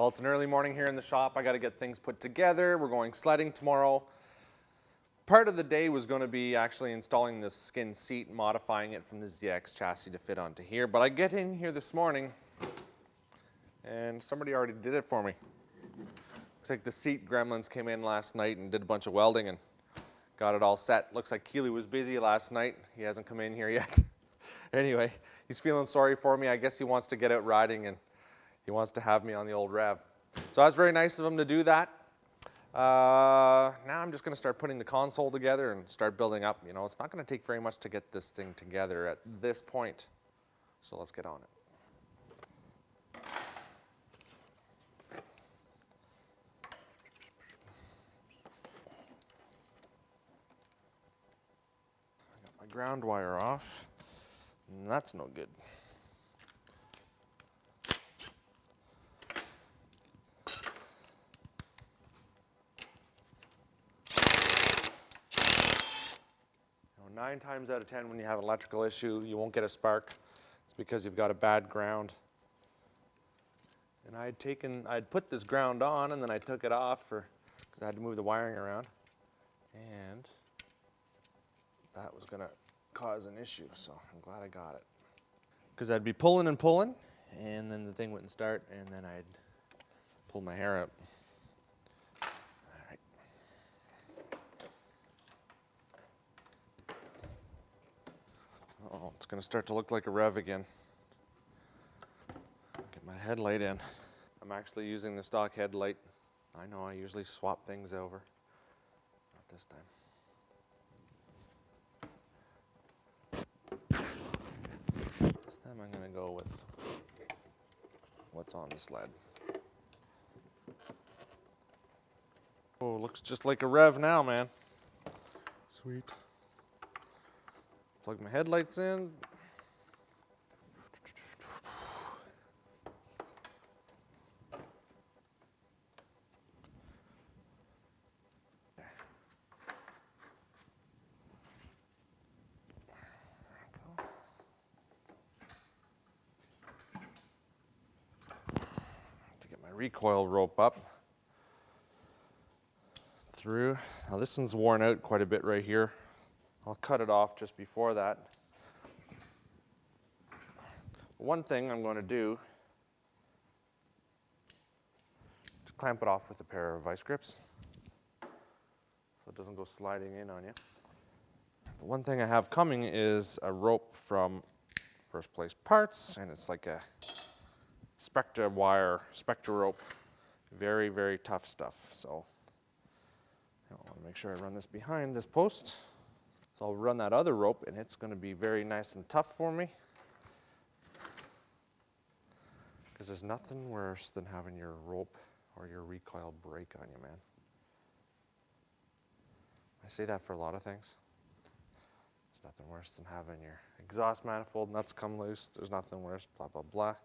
Well, it's an early morning here in the shop. I got to get things put together. We're going sledding tomorrow. Part of the day was going to be actually installing this skin seat and modifying it from the ZX chassis to fit onto here. But I get in here this morning and somebody already did it for me. Looks like the seat gremlins came in last night and did a bunch of welding and got it all set. Looks like Keely was busy last night. He hasn't come in here yet. Anyway, he's feeling sorry for me. I guess he wants to get out riding and he wants to have me on the old Rev. So that was very nice of him to do that. Now I'm just going to start putting the console together and start building up. You know, it's not going to take very much to get this thing together at this point. So let's get on it. I got my ground wire off. And that's no good. You know, 9 times out of 10 when you have an electrical issue, you won't get a spark. It's because you've got a bad ground. And I'd put this ground on and then I took it off because I had to move the wiring around. And that was going to cause an issue, so I'm glad I got it. Because I'd be pulling and pulling, and then the thing wouldn't start, and then I'd pull my hair out. All right. Oh, it's going to start to look like a Rev again. Get my headlight in. I'm actually using the stock headlight. I know I usually swap things over. Not this time. I'm going to go with what's on the sled. Oh, looks just like a Rev now, man. Sweet. Plug my headlights in. Recoil rope up through. Now this one's worn out quite a bit right here. I'll cut it off just before that. One thing I'm going to do is clamp it off with a pair of vice grips so it doesn't go sliding in on you. The one thing I have coming is a rope from First Place Parts, and it's like a Spectra wire, Spectra rope. Very, very tough stuff. So I want to make sure I run this behind this post. So I'll run that other rope and it's going to be very nice and tough for me. Because there's nothing worse than having your rope or your recoil break on you, man. I say that for a lot of things. There's nothing worse than having your exhaust manifold nuts come loose. There's nothing worse, blah, blah, blah.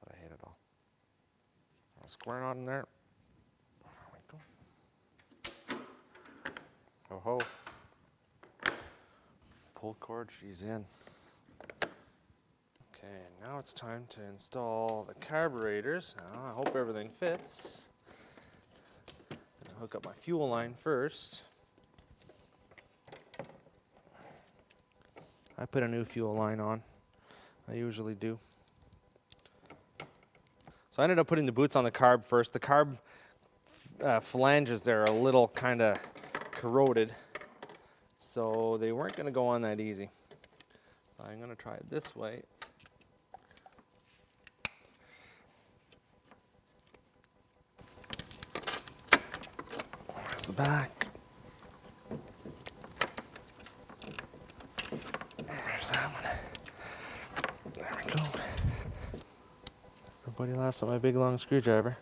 But I hate it all. I'll square on in there. There we go. Ho ho. Pull cord, she's in. Okay, now it's time to install the carburetors. Now I hope everything fits. Gonna hook up my fuel line first. I put a new fuel line on. I usually do. So I ended up putting the boots on the carb first. The carb flanges there are a little kind of corroded, so they weren't going to go on that easy. So I'm going to try it this way. There's the back. There's that one. There we go. Everybody laughs at my big long screwdriver.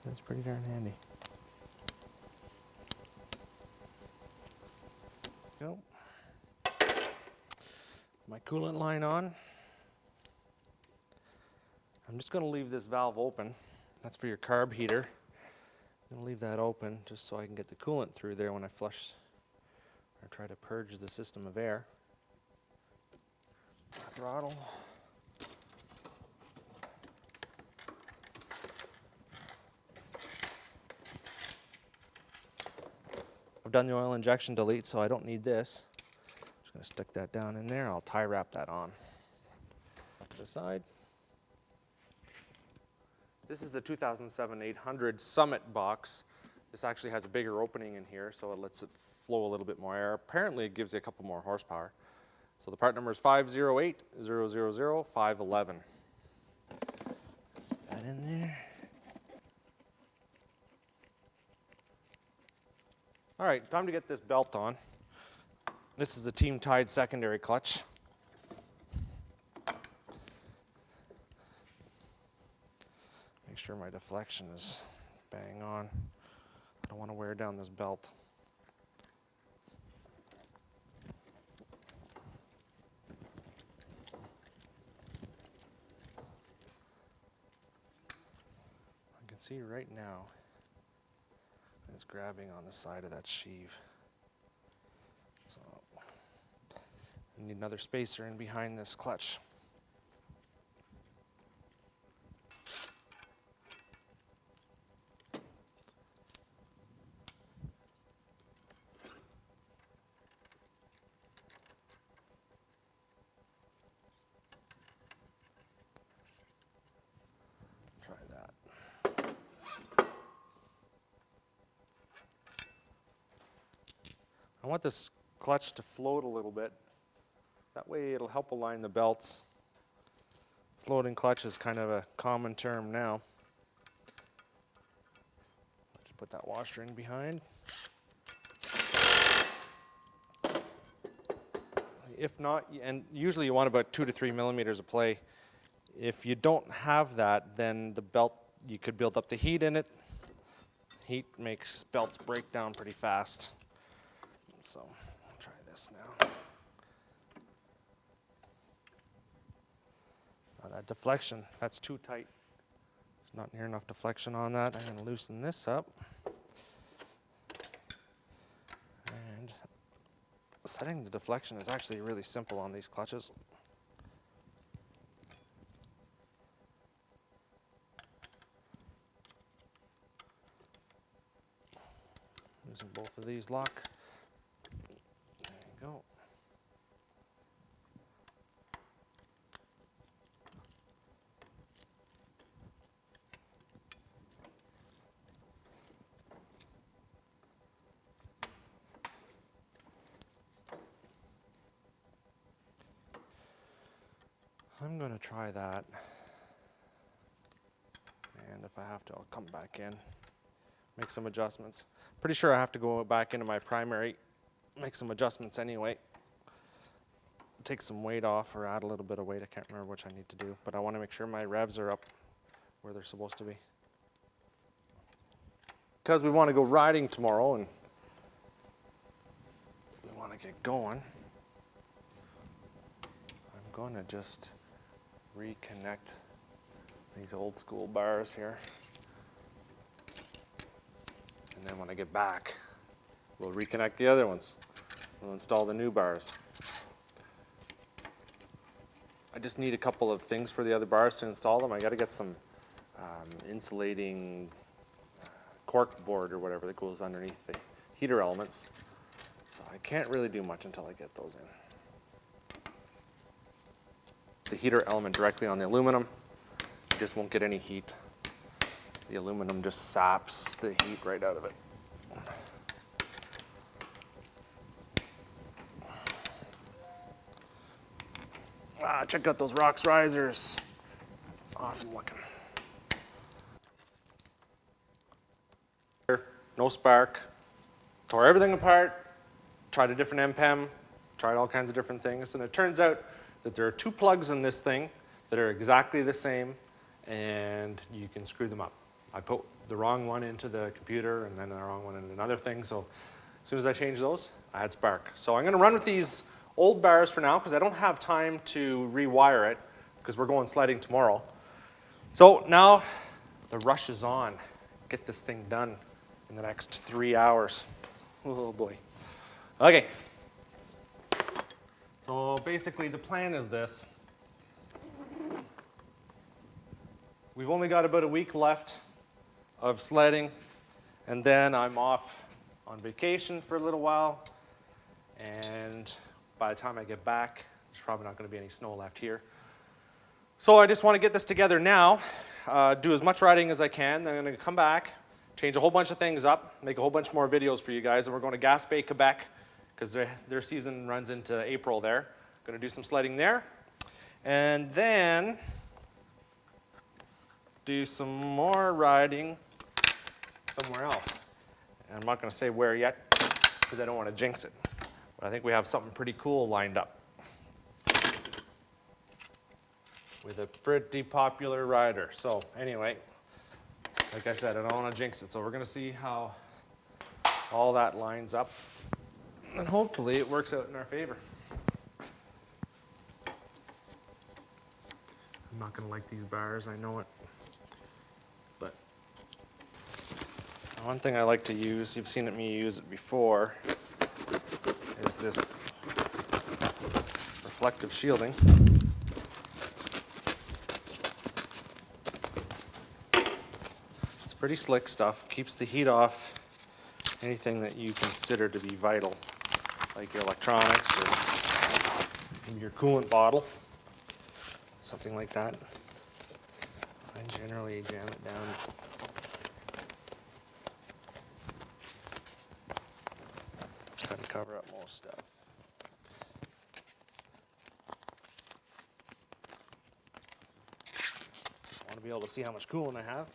That's pretty darn handy. Go. My coolant line on. I'm just going to leave this valve open. That's for your carb heater. I'm going to leave that open just so I can get the coolant through there when I flush or try to purge the system of air. Throttle. done the oil injection delete, so I don't need this. Just going to stick that down in there. I'll tie wrap that on to the side. This is the 2007 800 Summit box. This actually has a bigger opening in here, so it lets it flow a little bit more air. Apparently, it gives you a couple more horsepower. So the part number is 508-000-511. That in there. All right, time to get this belt on. This is the team-tied secondary clutch. Make sure my deflection is bang on. I don't want to wear down this belt. I can see right now it's grabbing on the side of that sheave. So I need another spacer in behind this clutch. Try that. I want this clutch to float a little bit. That way it'll help align the belts. Floating clutch is kind of a common term now. Just put that washer in behind. If not, and usually you want about 2 to 3 millimeters of play. If you don't have that, then the belt, you could build up the heat in it. Heat makes belts break down pretty fast. So I'll try this now. Now that deflection, that's too tight. There's not near enough deflection on that. I'm going to loosen this up. And setting the deflection is actually really simple on these clutches. Using both of these lock. There you go. I'm going to try that, and if I have to, I'll come back in, make some adjustments. Pretty sure I have to go back into my primary, make some adjustments anyway. Take some weight off or add a little bit of weight. I can't remember which I need to do, but I want to make sure my revs are up where they're supposed to be. Because we want to go riding tomorrow and we want to get going, I'm going to just reconnect these old school bars here. And then when I get back, we'll reconnect the other ones. We'll install the new bars. I just need a couple of things for the other bars to install them. I got to get some insulating cork board or whatever that goes underneath the heater elements. So I can't really do much until I get those in. The heater element directly on the aluminum, you just won't get any heat. The aluminum just saps the heat right out of it. Ah, check out those rocks risers. Awesome looking. No spark. Tore everything apart. Tried a different MPEM. Tried all kinds of different things. And it turns out that there are two plugs in this thing that are exactly the same, and you can screw them up. I put the wrong one into the computer and then the wrong one into another thing. So as soon as I changed those, I had spark. So I'm going to run with these old bars for now because I don't have time to rewire it because we're going sledding tomorrow. So now the rush is on. Get this thing done in the next 3 hours. Oh boy. Okay. So basically the plan is this. We've only got about a week left of sledding, and then I'm off on vacation for a little while, and by the time I get back, there's probably not going to be any snow left here. So I just want to get this together now, do as much riding as I can, then I'm going to come back, change a whole bunch of things up, make a whole bunch more videos for you guys, and we're going to Gaspé, Quebec, because their season runs into April there. Going to do some sledding there, and then do some more riding somewhere else. And I'm not going to say where yet, because I don't want to jinx it. But I think we have something pretty cool lined up with a pretty popular rider. So anyway, like I said, I don't want to jinx it. So we're going to see how all that lines up. And hopefully it works out in our favor. I'm not going to like these bars, I know it. But one thing I like to use, you've seen me use it before, is this reflective shielding. It's pretty slick stuff, keeps the heat off anything that you consider to be vital, like your electronics or maybe your coolant bottle, something like that. I generally jam it down. Try to cover up most stuff. I want to be able to see how much coolant I have.